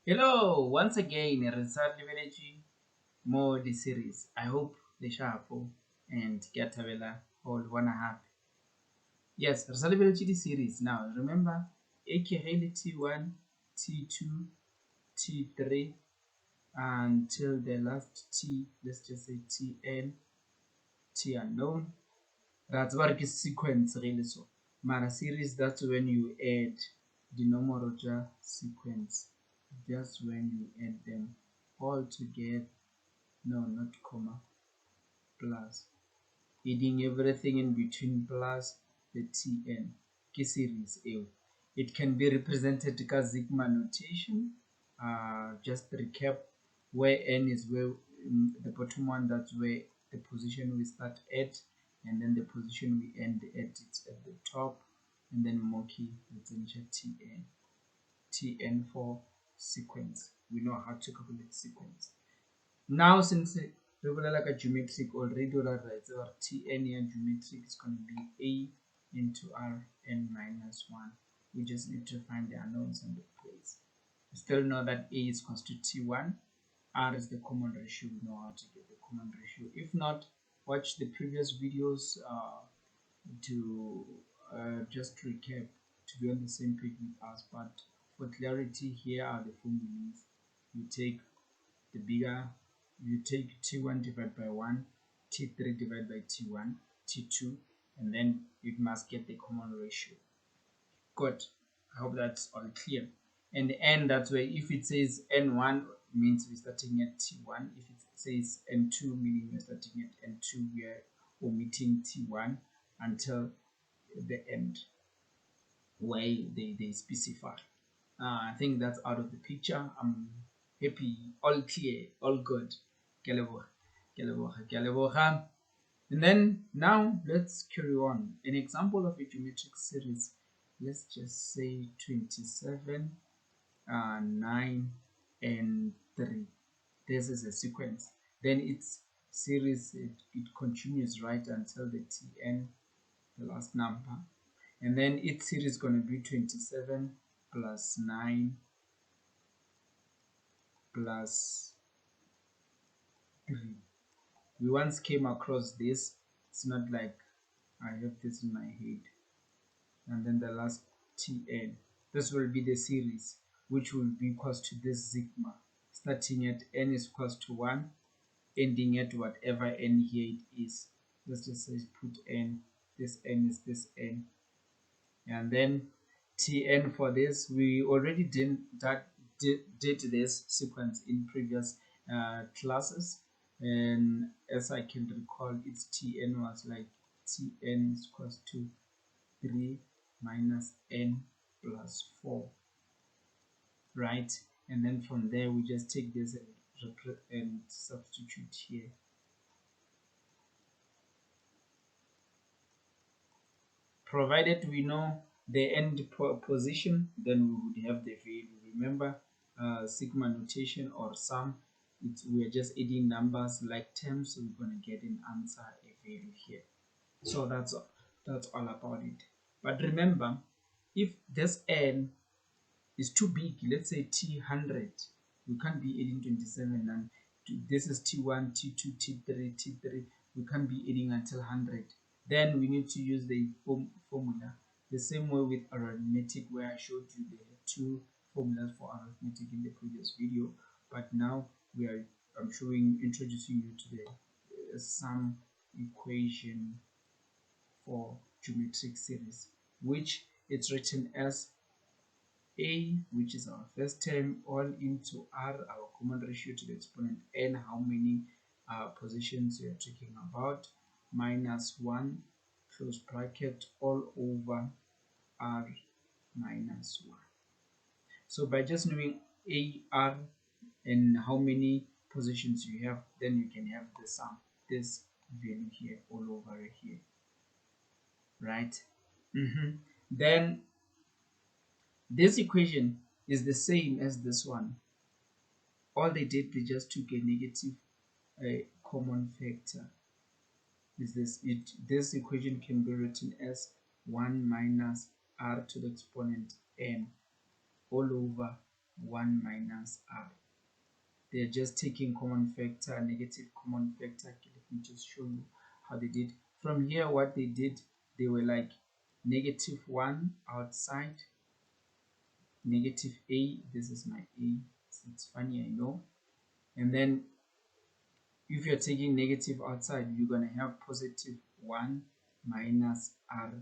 Hello, once again, Result Village Mode series. I hope the Shapo and Gatabella all wanna happy. Yes, Result Village series. Now remember, AKH T1, T2, T3 until the last T, let's just say TN, T unknown. That's what is sequence really so. Mara series, that's when you add the number sequence. Just when you add them all together. No, not comma, plus. Adding everything in between plus the tn. Ke series A. It can be represented as sigma notation. Just recap where n is where the bottom one, that's where the position we start at, and then the position we end at, it's at the top, and then monkey, let's enter tn for sequence. We know how to calculate sequence. Now, since re bolela ka geometric already, o ra itse Tn ya geometric is going to be A into Rn minus 1. We just need to find the unknowns in the place. We still know that A is equals to T1. R is the common ratio. We know how to get the common ratio. If not, watch the previous videos to just recap, to be on the same page with us. But for clarity, here are the formulas. You take the bigger, you take T1 divided by 1, T3 divided by T1, T2, and then it must get the common ratio. Good. I hope that's all clear. And the n, that's where if it says n1 means we're starting at T1. If it says n2 meaning we're starting at n2, we are omitting T1 until the end where they specify. I think that's out of the picture. I'm happy, all clear, all good. Ke a leboha, ke a leboha, ke a leboha. And then now let's carry on. An example of a geometric series, let's just say 27, 9, and 3. This is a sequence. Then its series, it continues right until the Tn, the last number. And then its series is going to be 27 plus 9 plus 3. We once came across this. It's not like I have this in my head. And then the last Tn. This will be the series, which will be equals to this sigma. Starting at n is equals to 1, ending at whatever n here it is. Let's just say put n. This n is this n. And then Tn for this, we already did this sequence in previous classes, and as I can recall, its Tn was like Tn is equals to 3 minus n plus 4, right? And then from there we just take this and substitute here. Provided we know the end position, then we would have the value. Remember, sigma notation or sum, we are just adding numbers like terms, so we're going to get an answer, a value here. So that's all about it. But remember, if this n is too big, let's say T100, we can't be adding 27 and this is T1, T2, T3, T3, we can't be adding until 100. Then we need to use the formula the same way with arithmetic, where I showed you the two formulas for arithmetic in the previous video. But now I'm introducing you to the sum equation for geometric series, which it's written as A, which is our first term, all into R, our common ratio to the exponent n, how many positions we are talking about, minus 1, close bracket, all over R minus 1. So by just knowing A, R, and how many positions you have, then you can have the sum, this value here, all over here, right? Then this equation is the same as this one. All they did, they just took a negative common factor. Is this equation can be written as 1 minus r to the exponent n all over 1 minus r. They're just taking common factor, negative common factor. Okay, let me just show you how they did. From here, what they did, they were like -1 outside, negative a. This is my a. It's funny, I know. And then if you're taking negative outside, you're going to have positive 1 minus r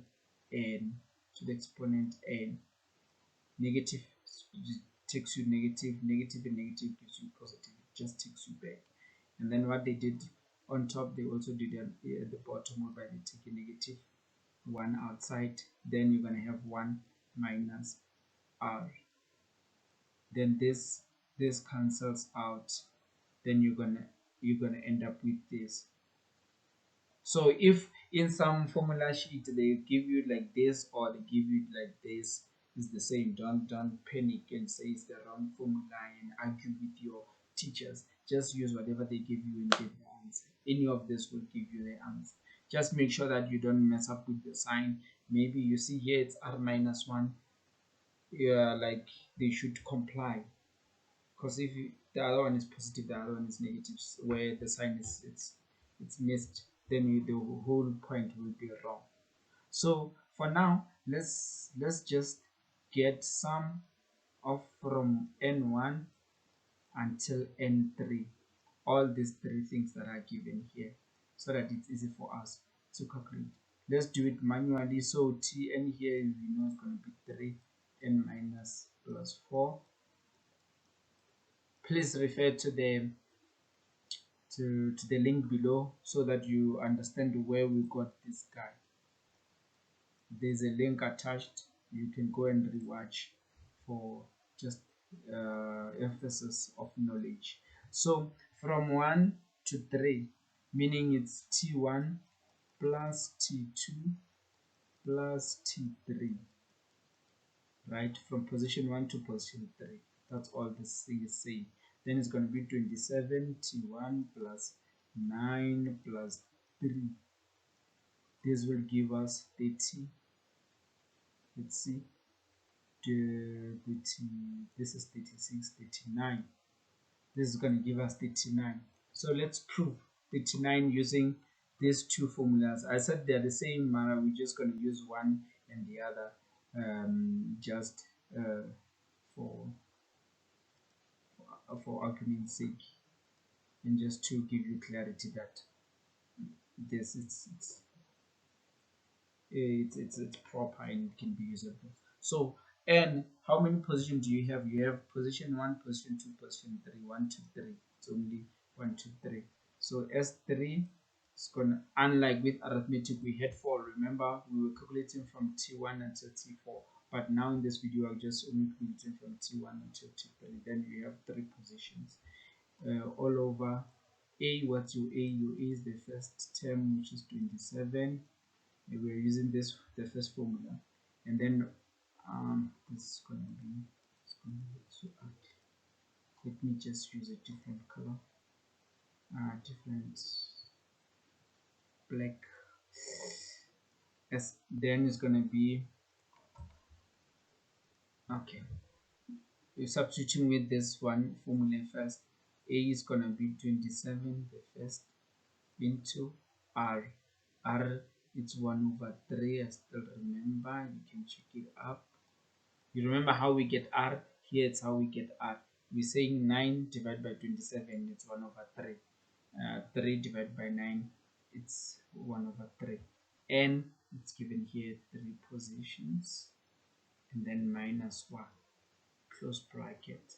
n to the exponent n. Negative takes you negative, negative and negative gives you positive. It just takes you back. And then what they did on top, they also did at the bottom, whereby they take a negative 1 outside. Then you're going to have 1 minus r. Then this cancels out. Then you're gonna end up with this. So if in some formula sheet they give you like this or they give you like this, it's the same. Don't panic and say it's the wrong formula and argue with your teachers. Just use whatever they give you and get the answer. Any of this will give you the answer. Just make sure that you don't mess up with the sign. Maybe you see here it's r minus 1. Yeah, like they should comply, because if the other one is positive, the other one is negative, where the sign is it's missed, then the whole point will be wrong. So for now, let's just get sum of from n1 until n3, all these three things that are given here, so that it's easy for us to calculate. Let's do it manually. So tn here, we know it's going to be 3 n minus plus 4. Please refer to the link below so that you understand where we got this guy. There's a link attached. You can go and rewatch for just emphasis of knowledge. So from 1 to 3, meaning it's t1 plus t2 plus t3, right? From position 1 to position 3. That's all this thing is saying. Then it's going to be 27 t1 plus 9 plus 3. This will give us 30. Let's see. This is 36, 39. This is going to give us 39. So let's prove 39 using these two formulas. I said they're the same, we're just going to use one and the other, just for argument's sake, and just to give you clarity that this it's proper and it can be usable. So and how many positions do you have? You have position 1, position 2, position 3. 1, 2, 3. It's only 1, 2, 3. So S3 is gonna, unlike with arithmetic we had 4. Remember, we were calculating from T1 until T4, but now in this video I'm just only calculating from T1 until T3. Then you have 3 positions all over. A, what's your A? Your A is the first term, which is 27. We're using the first formula, and then this is going to be, so let me just use a different color, different black. As then it's going to be, okay, we're substituting with this one formula first. A is going to be 27, the first, into r. It's 1 over 3. I still remember, you can check it up. You remember how we get r? Here it's how we get r. We're saying 9 divided by 27, it's 1 over 3. 3 divided by 9, it's 1 over 3. N, it's given here 3 positions, and then minus 1, close bracket,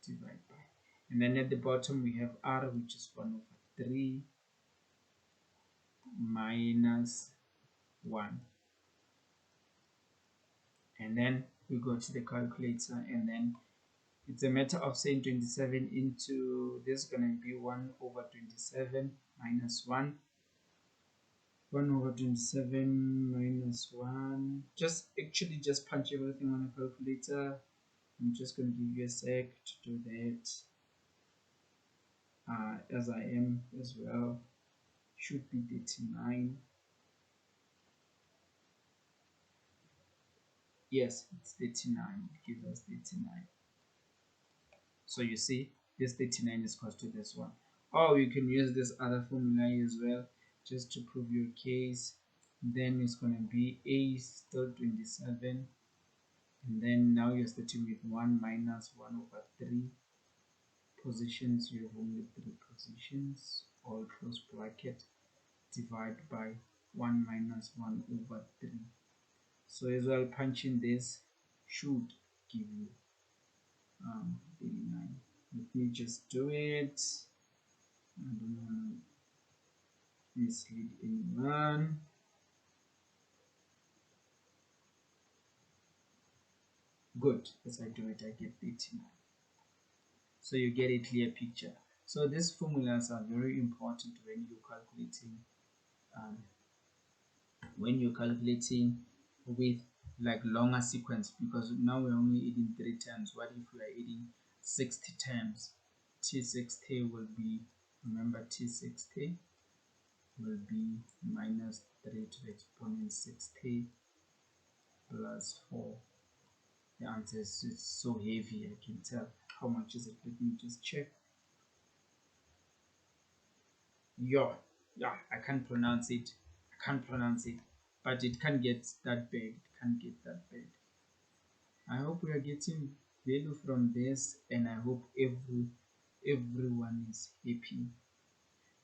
divide by. And then at the bottom we have r, which is 1 over 3 minus 1. And then we go to the calculator, and then it's a matter of saying 27 into this is going to be 1 over 27 minus 1. 1 over 27 minus 1. Just punch everything on a calculator. I'm just going to give you a sec to do that, as I am as well. Should be 39. Yes, it's 39. It gives us 39. So you see, this 39 is equal to this one. Or you can use this other formula as well, just to prove your case. Then it's going to be A is still 27. And then now you're starting with 1 minus 1 over 3 positions. You have only 3 positions. All close bracket. Divide by 1 minus 1 over 3. So as well, punching this should give you 39. Let me just do it. I don't want to mislead anyone. Good. As I do it, I get 39. So you get a clear picture. So these formulas are very important um, when you're calculating with like longer sequence, because now we're only adding 3 terms. What if we are adding 60 terms? T60 will be, remember, T60 will be minus 3 to the exponent 60 plus 4. The answer is it's so heavy, I can tell. How much is it? Let me just check. Yeah, I can't pronounce it. But it can't get that bad. It can't get that bad. I hope we are getting value from this, and I hope everyone is happy.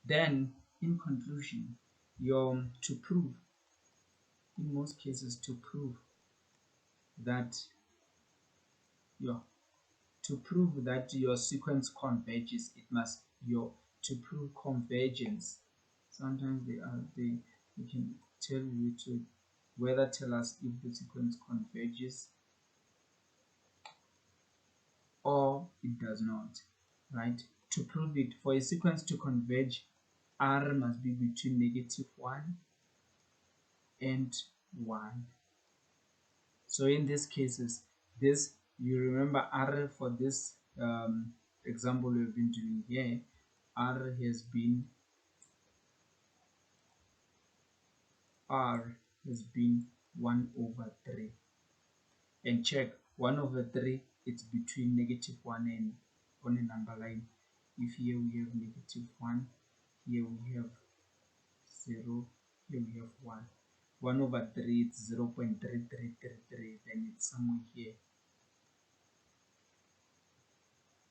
Then, in conclusion, your to prove, in most cases, to prove that your sequence converges, it must your to prove convergence. Sometimes they can tell you to whether tell us if the sequence converges or it does not, right? To prove it, for a sequence to converge, R must be between -1 and 1. So in these cases, this, you remember R for this example we've been doing here, R has been 1 over 3. And check, 1 over 3, it's between -1 and on a number line. If here we have -1, here we have 0, here we have 1. 1 over 3, it's 0.3333, then it's somewhere here.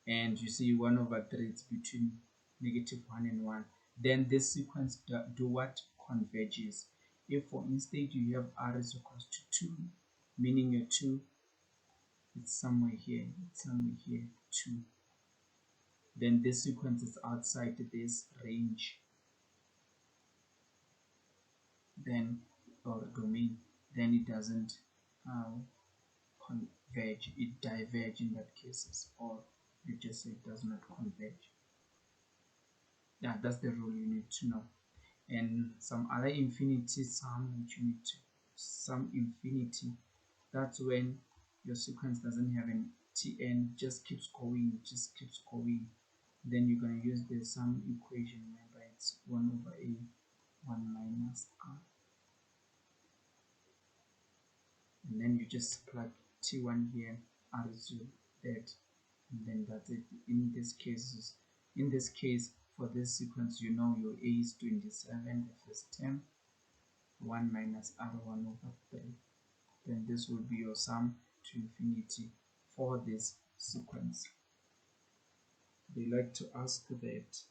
And you see 1 over 3, it's between -1 and 1. Then this sequence do what? Converges. If for instance you have R is equals to 2, meaning your 2, it's somewhere here, 2. Then this sequence is outside this range, then, or domain, then it doesn't converge, it diverge in that cases, or you just say it does not converge. Yeah, that's the rule you need to know. And some other infinity sum which you need to sum infinity, that's when your sequence doesn't have an tn, just keeps going, then you're going to use the sum equation. Remember, it's 1 over a 1 minus r, and then you just plug t1 here, r is your that, and then that's it. In this case, for this sequence, you know your a is 27, the first term, 1 minus r1 over 3. Then this will be your sum to infinity for this sequence. They like to ask that,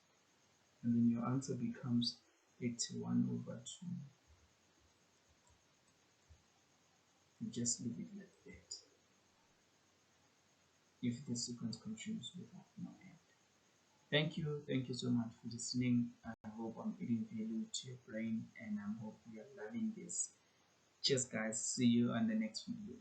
and then your answer becomes 81 over 2. You just leave it like that if the sequence continues without no end. Thank you so much for listening. I hope I'm adding value to your brain, and I hope you are loving this. Cheers guys, see you on the next video.